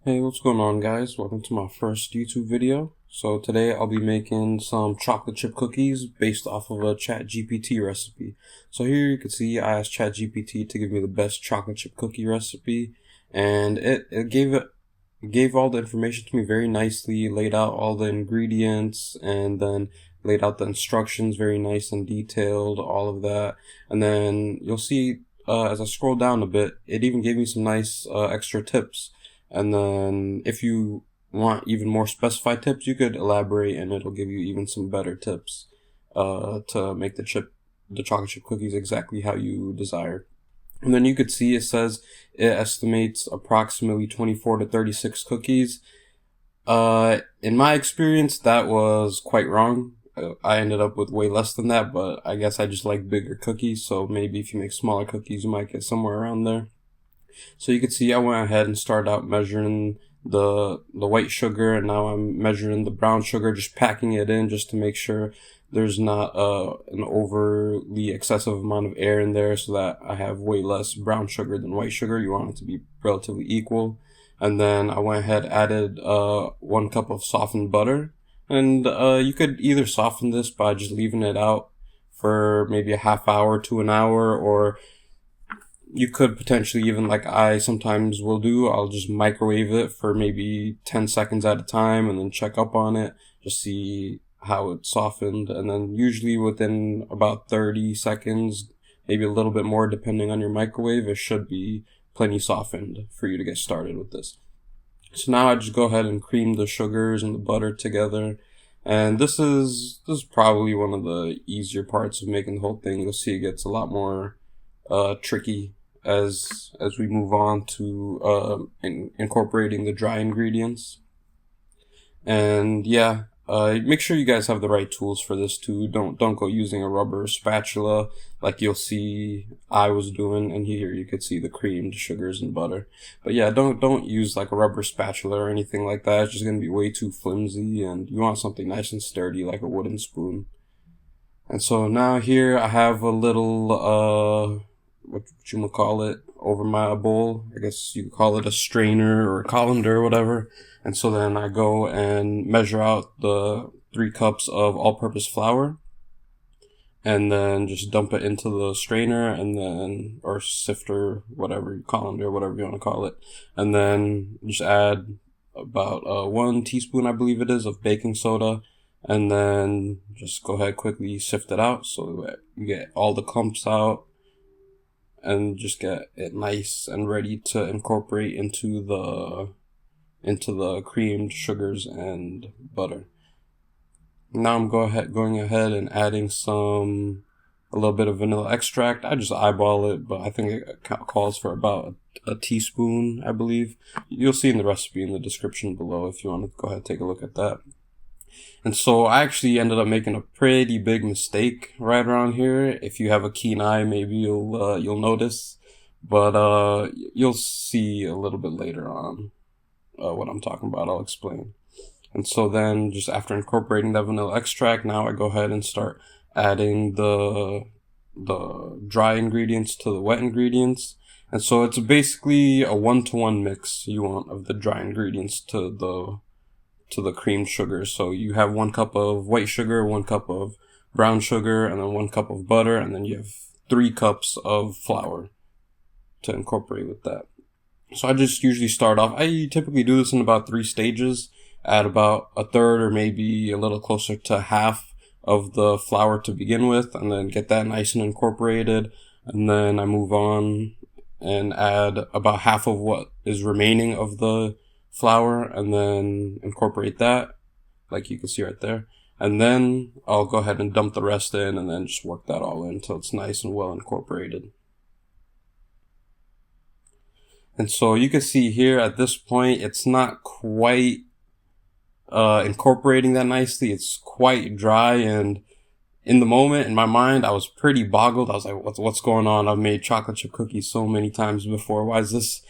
Hey, what's going on, guys? Welcome to my first YouTube video. So today I'll be making some chocolate chip cookies based off of a ChatGPT recipe. So here you can see I asked ChatGPT to give me the best chocolate chip cookie recipe, and it gave all the information to me very nicely, laid out all the ingredients, and then laid out the instructions very nice and detailed, all of that. And then you'll see as I scroll down a bit, it even gave me some nice extra tips. And then if you want even more specified tips, you could elaborate and it'll give you even some better tips to make the chocolate chip cookies exactly how you desire. And then you could see it says it estimates approximately 24 to 36 cookies. In my experience, that was quite wrong. I ended up with way less than that, but I guess I just like bigger cookies, so maybe if you make smaller cookies, you might get somewhere around there. So you can see I went ahead and started out measuring the white sugar, and now I'm measuring the brown sugar, just packing it in just to make sure there's not an overly excessive amount of air in there, so that I have way less brown sugar than white sugar. You want it to be relatively equal. And then I went ahead, added 1 cup of softened butter, and you could either soften this by just leaving it out for maybe a half hour to an hour, or you could potentially, even like I sometimes will do, I'll just microwave it for maybe 10 seconds at a time and then check up on it, just see how it softened. And then usually within about 30 seconds, maybe a little bit more depending on your microwave, it should be plenty softened for you to get started with this. So now I just go ahead and cream the sugars and the butter together. And this is probably one of the easier parts of making the whole thing. You'll see it gets a lot more tricky as we move on to incorporating the dry ingredients. And yeah, make sure you guys have the right tools for this too. Don't go using a rubber spatula like you'll see I was doing, and here you could see the creamed sugars and butter. But yeah, don't use like a rubber spatula or anything like that. It's just gonna be way too flimsy, and you want something nice and sturdy like a wooden spoon. And so now here I have a little what you would call it, over my bowl. I guess you could call it a strainer or a colander or whatever. And so then I go and measure out the 3 cups of all-purpose flour, and then just dump it into the strainer, and then, or sifter, whatever, colander, whatever you want to call it. And then just add about 1 teaspoon, I believe it is, of baking soda, and then just go ahead quickly sift it out so that you get all the clumps out, and just get it nice and ready to incorporate into the creamed sugars and butter. Now I'm going ahead and adding a little bit of vanilla extract. I just eyeball it, but I think it calls for about a teaspoon, I believe. You'll see in the recipe in the description below if you want to go ahead and take a look at that. And so I actually ended up making a pretty big mistake right around here. If you have a keen eye, maybe you'll notice, but you'll see a little bit later on what I'm talking about. I'll explain. And so then, just after incorporating that vanilla extract, now I go ahead and start adding the dry ingredients to the wet ingredients. And so it's basically a 1-to-1 mix you want of the dry ingredients to the creamed sugar. So you have 1 cup of white sugar, 1 cup of brown sugar, and then 1 cup of butter, and then you have 3 cups of flour to incorporate with that. So I just usually start off, I typically do this in about 3 stages, add about a third or maybe a little closer to half of the flour to begin with, and then get that nice and incorporated. And then I move on and add about half of what is remaining of the flour, and then incorporate that, like you can see right there. And then I'll go ahead and dump the rest in, and then just work that all in until it's nice and well incorporated. And so you can see here at this point, it's not quite incorporating that nicely. It's quite dry, and in the moment, in my mind, I was pretty boggled. I was like, what's going on? I've made chocolate chip cookies so many times before. Why is this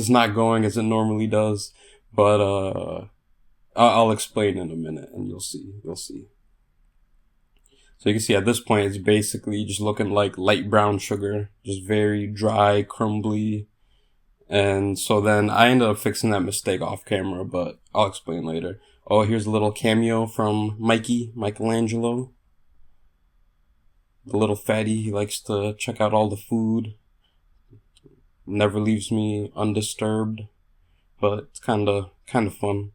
not going as it normally does? But I'll explain in a minute, and you'll see. So you can see at this point, it's basically just looking like light brown sugar, just very dry, crumbly, And so then I ended up fixing that mistake off camera, but I'll explain later. Oh, here's a little cameo from Michelangelo. The little fatty, he likes to check out all the food. Never leaves me undisturbed, but it's kind of fun.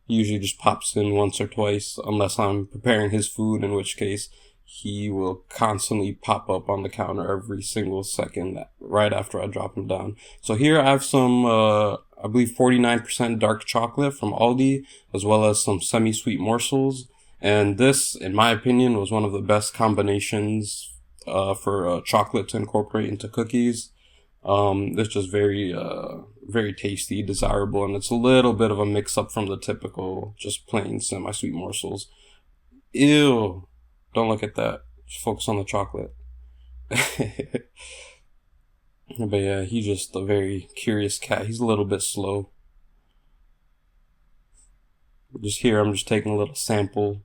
He usually just pops in once or twice, unless I'm preparing his food, in which case he will constantly pop up on the counter every single second right after I drop him down. So here I have some, I believe 49% dark chocolate from Aldi, as well as some semi-sweet morsels. And this, in my opinion, was one of the best combinations for chocolate to incorporate into cookies. It's just very tasty, desirable, and it's a little bit of a mix-up from the typical just plain semi-sweet morsels. Ew. Don't look at that. Just focus on the chocolate. But yeah, he's just a very curious cat. He's a little bit slow. Just here, I'm just taking a little sample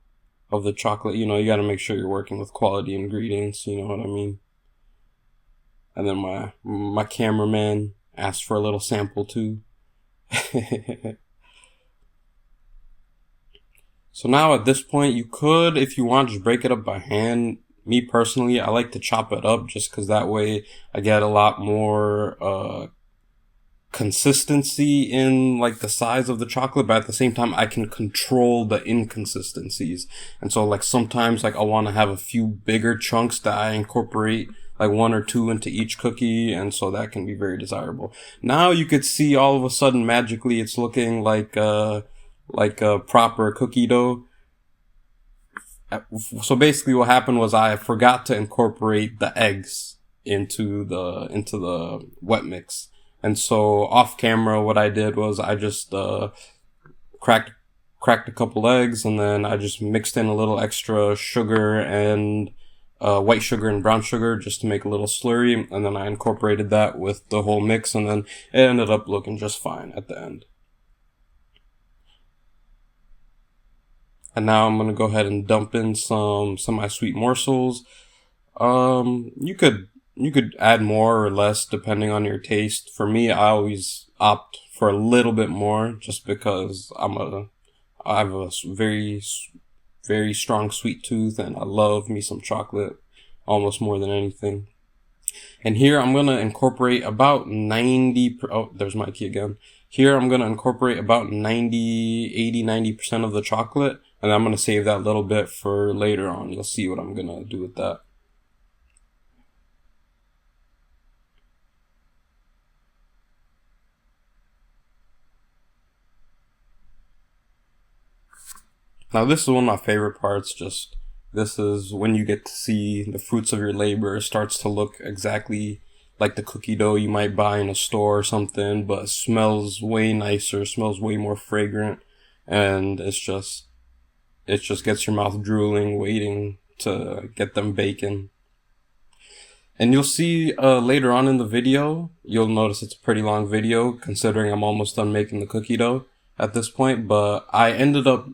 of the chocolate. You know, you gotta make sure you're working with quality ingredients, you know what I mean? And then my cameraman asked for a little sample too. So now at this point, you could, if you want, just break it up by hand. Me personally, I like to chop it up just because that way I get a lot more consistency in like the size of the chocolate, but at the same time I can control the inconsistencies. And so like sometimes like I want to have a few bigger chunks that I incorporate like 1 or 2 into each cookie, and so that can be very desirable. Now you could see all of a sudden magically it's looking like a proper cookie dough. So basically what happened was I forgot to incorporate the eggs into the wet mix. And so off camera what I did was I just cracked a couple eggs, and then I just mixed in a little extra sugar and white sugar and brown sugar just to make a little slurry, and then I incorporated that with the whole mix, and then it ended up looking just fine at the end. And now I'm gonna go ahead and dump in some semi-sweet morsels. You could add more or less depending on your taste. For me, I always opt for a little bit more just because I have a very strong sweet tooth, and I love me some chocolate almost more than anything. And here I'm going to incorporate about 90, there's Mikey again. Here I'm going to incorporate about 90% of the chocolate, and I'm going to save that little bit for later on. You'll see what I'm going to do with that. Now this is one of my favorite parts, this is when you get to see the fruits of your labor. It starts to look exactly like the cookie dough you might buy in a store or something, but it smells way nicer, smells way more fragrant, and it just gets your mouth drooling, waiting to get them baking. And you'll see later on in the video, you'll notice it's a pretty long video considering I'm almost done making the cookie dough at this point, but I ended up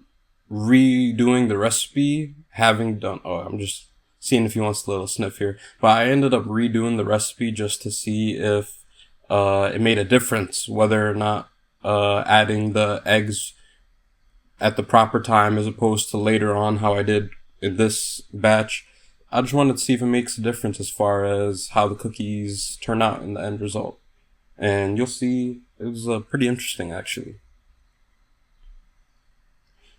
redoing the recipe, I'm just seeing if he wants a little sniff here, but I ended up redoing the recipe just to see if it made a difference, whether or not adding the eggs at the proper time as opposed to later on how I did in this batch. I just wanted to see if it makes a difference as far as how the cookies turn out in the end result. And you'll see it was pretty interesting actually.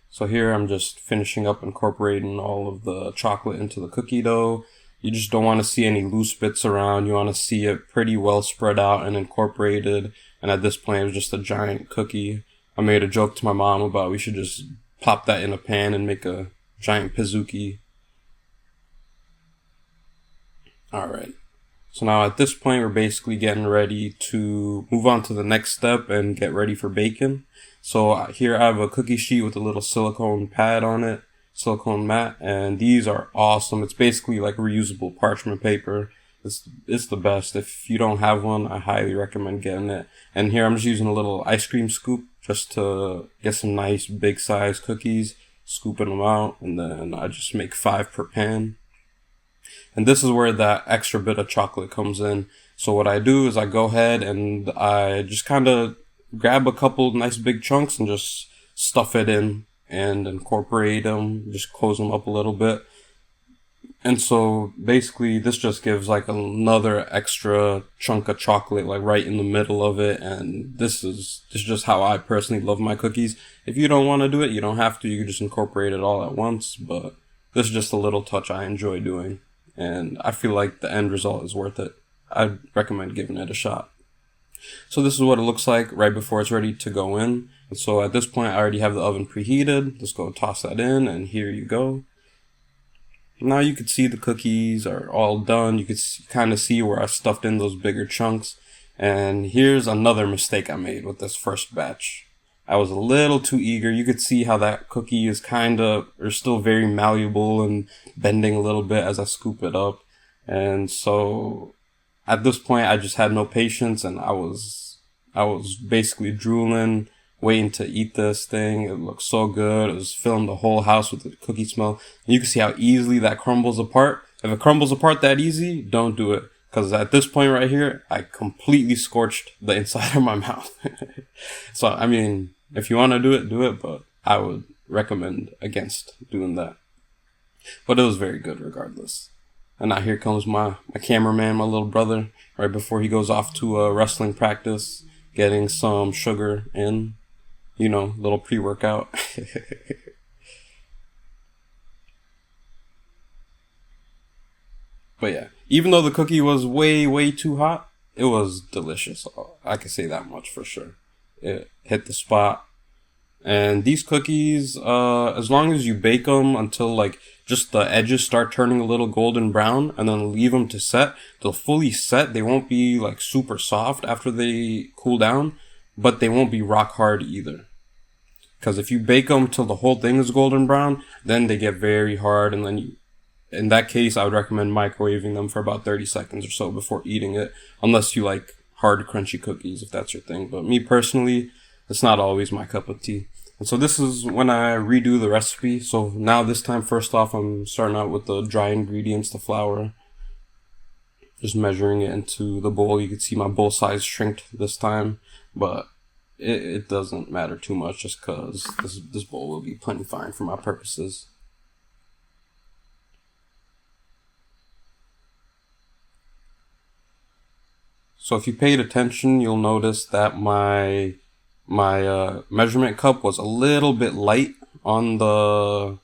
So here I'm just finishing up incorporating all of the chocolate into the cookie dough. You just don't want to see any loose bits around. You want to see it pretty well spread out and incorporated. And at this point, it was just a giant cookie. I made a joke to my mom about we should just pop that in a pan and make a giant pizookie. Alright. So now at this point, we're basically getting ready to move on to the next step and get ready for baking. So here I have a cookie sheet with a little silicone pad on it, silicone mat, and these are awesome. It's basically like reusable parchment paper. It's the best. If you don't have one, I highly recommend getting it. And here I'm just using a little ice cream scoop just to get some nice big size cookies, scooping them out, and then I just make 5 per pan. And this is where that extra bit of chocolate comes in. So what I do is I go ahead and I just kind of grab a couple nice big chunks and just stuff it in and incorporate them, just close them up a little bit. And so basically this just gives like another extra chunk of chocolate like right in the middle of it. And this is just how I personally love my cookies. If you don't want to do it, you don't have to. You can just incorporate it all at once. But this is just a little touch I enjoy doing. And I feel like the end result is worth it. I'd recommend giving it a shot. So this is what it looks like right before it's ready to go in. And so at this point I already have the oven preheated. Let's go toss that in, and here you go. Now you can see the cookies are all done. You can kind of see where I stuffed in those bigger chunks. And here's another mistake I made with this first batch. I was a little too eager. You could see how that cookie is still very malleable and bending a little bit as I scoop it up. And so at this point I just had no patience, and I was basically drooling, waiting to eat this thing. It looked so good. It was filling the whole house with the cookie smell. And you can see how easily that crumbles apart. If it crumbles apart that easy, don't do it. Because at this point right here, I completely scorched the inside of my mouth. So, I mean, if you want to do it, but I would recommend against doing that. But it was very good regardless. And now here comes my cameraman, my little brother, right before he goes off to a wrestling practice, getting some sugar in. You know, little pre-workout. But yeah, even though the cookie was way too hot, it was delicious. I can say that much for sure. It hit the spot. And these cookies, as long as you bake them until like just the edges start turning a little golden brown, and then leave them to set, they'll fully set. They won't be like super soft after they cool down, but they won't be rock hard either. Because if you bake them till the whole thing is golden brown, then they get very hard, and then in that case, I would recommend microwaving them for about 30 seconds or so before eating it, unless you like hard, crunchy cookies, if that's your thing. But me personally, it's not always my cup of tea. And so this is when I redo the recipe. So now this time, first off, I'm starting out with the dry ingredients, the flour. Just measuring it into the bowl. You can see my bowl size shrinked this time, but it doesn't matter too much just because this bowl will be plenty fine for my purposes. So if you paid attention, you'll notice that my measurement cup was a little bit light on the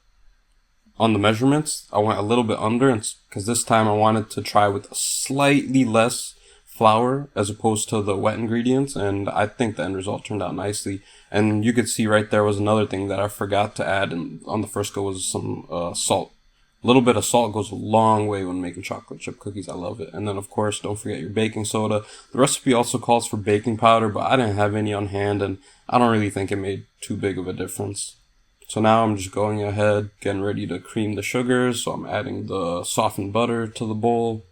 measurements. I went a little bit under, because this time I wanted to try with slightly less flour as opposed to the wet ingredients, and I think the end result turned out nicely. And you could see right there was another thing that I forgot to add on the first go was some salt. A little bit of salt goes a long way when making chocolate chip cookies. I love it. And then of course, don't forget your baking soda. The recipe also calls for baking powder, but I didn't have any on hand, and I don't really think it made too big of a difference. So now I'm just going ahead, getting ready to cream the sugars. So I'm adding the softened butter to the bowl.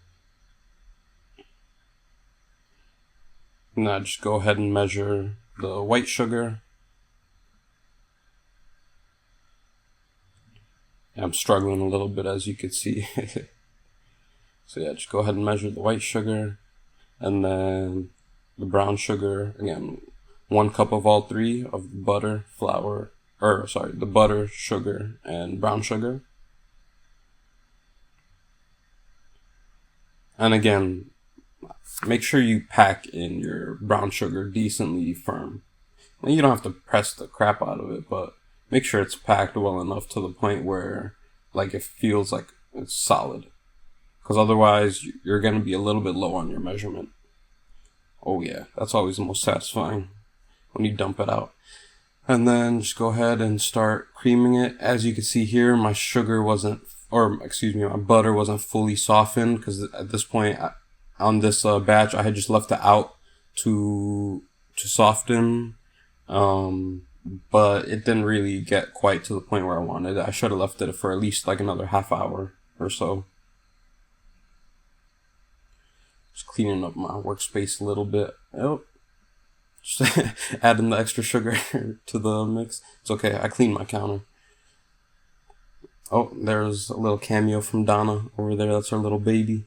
And I just go ahead and measure the white sugar. I'm struggling a little bit, as you can see. So yeah, just go ahead and measure the white sugar, and then the brown sugar. Again, 1 cup of all three of the butter, the butter, sugar, and brown sugar. And again, make sure you pack in your brown sugar decently firm. And you don't have to press the crap out of it, but make sure it's packed well enough to the point where like it feels like it's solid. Because otherwise you're going to be a little bit low on your measurement. Oh yeah, that's always the most satisfying when you dump it out. And then just go ahead and start creaming it. As you can see here, my butter wasn't fully softened, because at this point on this batch I had just left it out to soften. But it didn't really get quite to the point where I wanted. I should have left it for at least like another half hour or so. Just cleaning up my workspace a little bit. Oh, just adding the extra sugar to the mix. It's okay, I cleaned my counter. Oh, there's a little cameo from Donna over there. That's our little baby.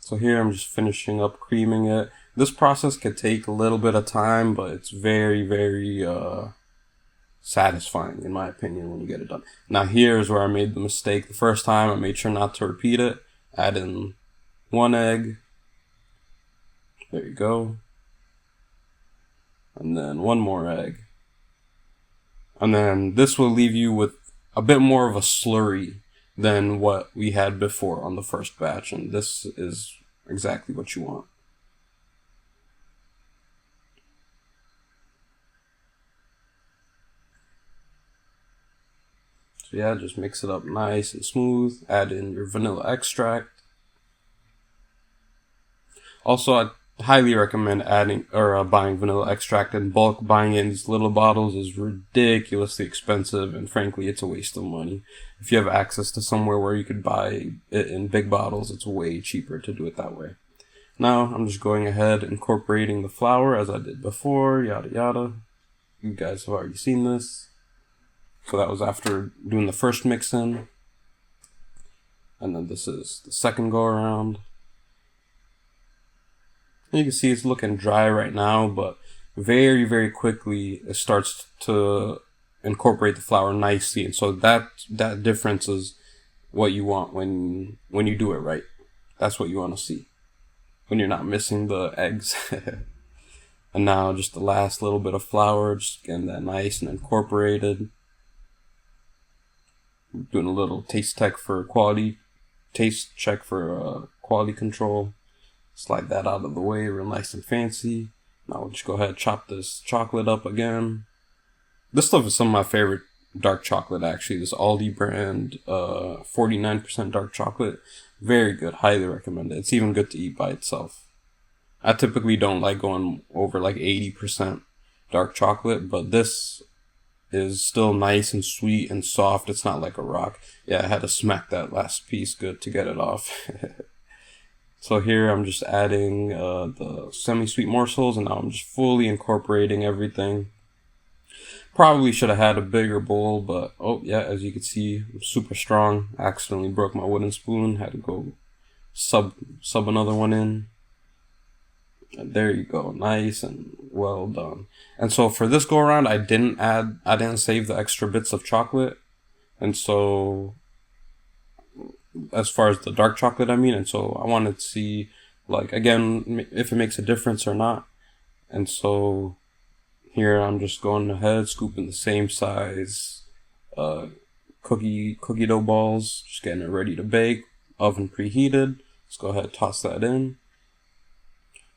So here I'm just finishing up creaming it. This process could take a little bit of time, but it's very, very satisfying in my opinion when you get it done. Now here's where I made the mistake. The first time I made sure not to repeat it. Add in 1 egg. There you go. And then 1 more egg. And then this will leave you with a bit more of a slurry than what we had before on the first batch. And this is exactly what you want. So yeah, just mix it up nice and smooth. Add in your vanilla extract. Also, I highly recommend adding or buying vanilla extract in bulk. Buying it in these little bottles is ridiculously expensive, and frankly, it's a waste of money. If you have access to somewhere where you could buy it in big bottles, it's way cheaper to do it that way. Now, I'm just going ahead incorporating the flour as I did before, yada yada. You guys have already seen this. So that was after doing the first mix in. And then this is the second go around. You can see it's looking dry right now, but very, very quickly it starts to incorporate the flour nicely. And so that difference is what you want when you do it right. That's what you want to see when you're not missing the eggs. And now just the last little bit of flour, just getting that nice and incorporated. Doing a little taste check for quality control. Slide that out of the way, real nice and fancy. Now we'll just go ahead and chop this chocolate up again. This stuff is some of my favorite dark chocolate actually. This Aldi brand 49% dark chocolate. Very good, highly recommend it. It's even good to eat by itself. I typically don't like going over like 80% dark chocolate, but this is still nice and sweet and soft. It's not like a rock. Yeah, I had to smack that last piece good to get it off. So here I'm just adding the semi-sweet morsels, and now I'm just fully incorporating everything. Probably should have had a bigger bowl, but oh yeah, as you can see, I'm super strong. I accidentally broke my wooden spoon, had to go sub another one in. And there you go, nice and well done. And so for this go around, I didn't save the extra bits of chocolate, and so as far as the dark chocolate, and so I wanted to see, like, again, if it makes a difference or not. And so here I'm just going ahead, scooping the same size cookie dough balls, just getting it ready to bake, oven preheated. Let's go ahead and toss that in.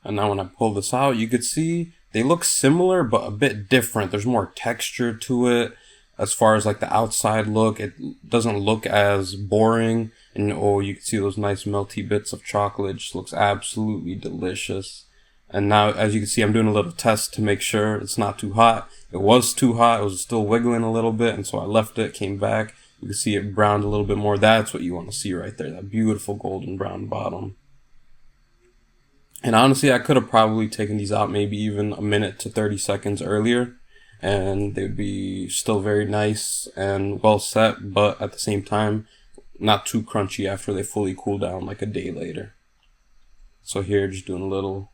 And now when I pull this out, you could see they look similar but a bit different. There's more texture to it. As far as like the outside look, it doesn't look as boring. And oh, you can see those nice melty bits of chocolate. It just looks absolutely delicious. And now, as you can see, I'm doing a little test to make sure it's not too hot. It was too hot. It was still wiggling a little bit. And so I left it, came back. You can see it browned a little bit more. That's what you want to see right there. That beautiful golden brown bottom. And honestly, I could have probably taken these out maybe even a minute to 30 seconds earlier, and they'd be still very nice and well set, but at the same time, not too crunchy after they fully cool down like a day later. So here, just doing a little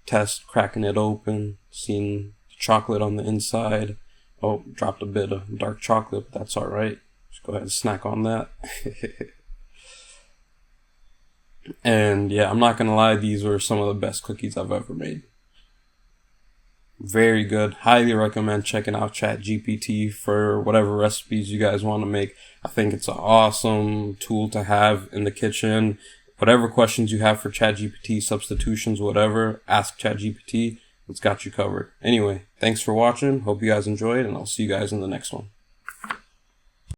test, cracking it open, seeing the chocolate on the inside. Oh, dropped a bit of dark chocolate, but that's all right. Just go ahead and snack on that. And yeah, I'm not gonna lie, these were some of the best cookies I've ever made. Very good. Highly recommend checking out ChatGPT for whatever recipes you guys want to make. I think it's an awesome tool to have in the kitchen. Whatever questions you have for ChatGPT, substitutions, whatever, ask ChatGPT. It's got you covered. Anyway, thanks for watching. Hope you guys enjoyed, and I'll see you guys in the next one.